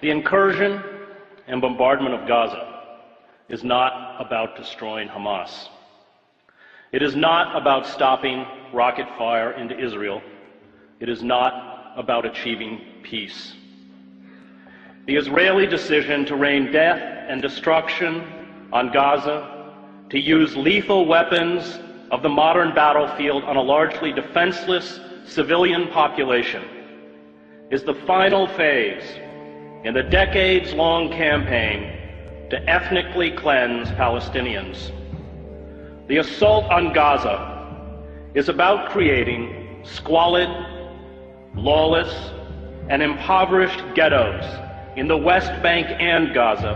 The incursion and bombardment of Gaza is not about destroying Hamas. It is not about stopping rocket fire into Israel. It is not about achieving peace. The Israeli decision to rain death and destruction on Gaza, to use lethal weapons of the modern battlefield on a largely defenseless civilian population, is the final phase in the decades-long campaign to ethnically cleanse Palestinians. The assault on Gaza is about creating squalid, lawless, and impoverished ghettos in the West Bank and Gaza,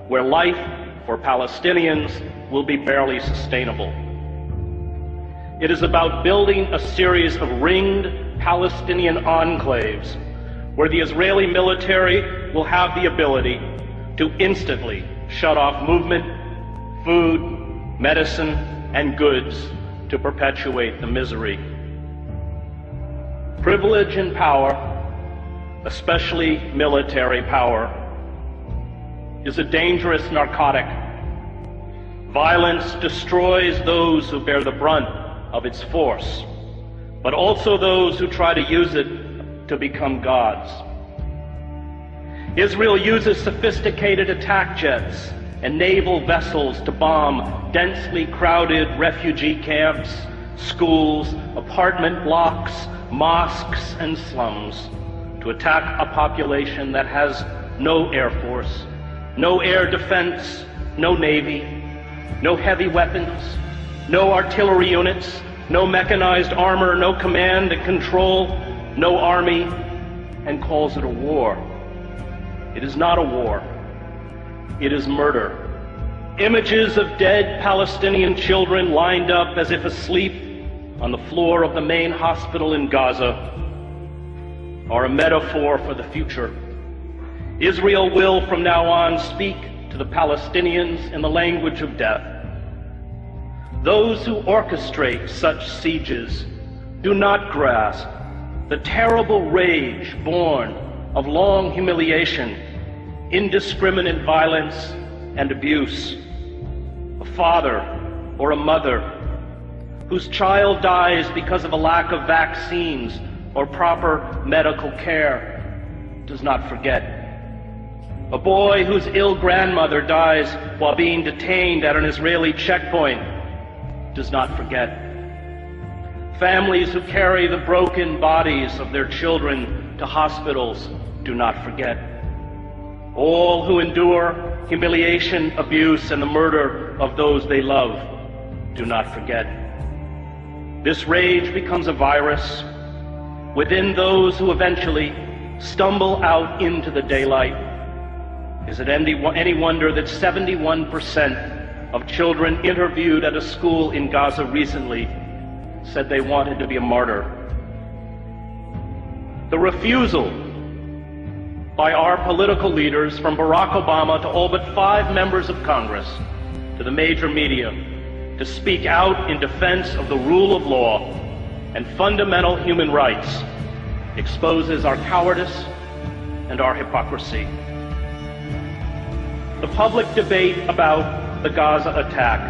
where life for Palestinians will be barely sustainable. It is about building a series of ringed Palestinian enclaves where the Israeli military will have the ability to instantly shut off movement, food, medicine, and goods to perpetuate the misery. Privilege and power, especially military power, is a dangerous narcotic. Violence destroys those who bear the brunt of its force, but also those who try to use it to become gods. Israel uses sophisticated attack jets and naval vessels to bomb densely crowded refugee camps, schools, apartment blocks, mosques, and slums, to attack a population that has no air force, no air defense, no navy, no heavy weapons, no artillery units, no mechanized armor, no command and control, no army, and calls it a war. It is not a war. It is murder. Images of dead Palestinian children lined up as if asleep on the floor of the main hospital in Gaza are a metaphor for the future. Israel will from now on speak to the Palestinians in the language of death. Those who orchestrate such sieges do not grasp the terrible rage born of long humiliation, indiscriminate violence, and abuse. A father or a mother whose child dies because of a lack of vaccines or proper medical care does not forget. A boy whose ill grandmother dies while being detained at an Israeli checkpoint does not forget. Families who carry the broken bodies of their children to hospitals do not forget. All who endure humiliation, abuse, and the murder of those they love do not forget. This rage becomes a virus within those who eventually stumble out into the daylight. Is it any wonder that 71% of children interviewed at a school in Gaza recently said they wanted to be a martyr? The refusal by our political leaders, from Barack Obama to all but 5 members of Congress, to the major media, to speak out in defense of the rule of law and fundamental human rights, exposes our cowardice and our hypocrisy. The public debate about the Gaza attack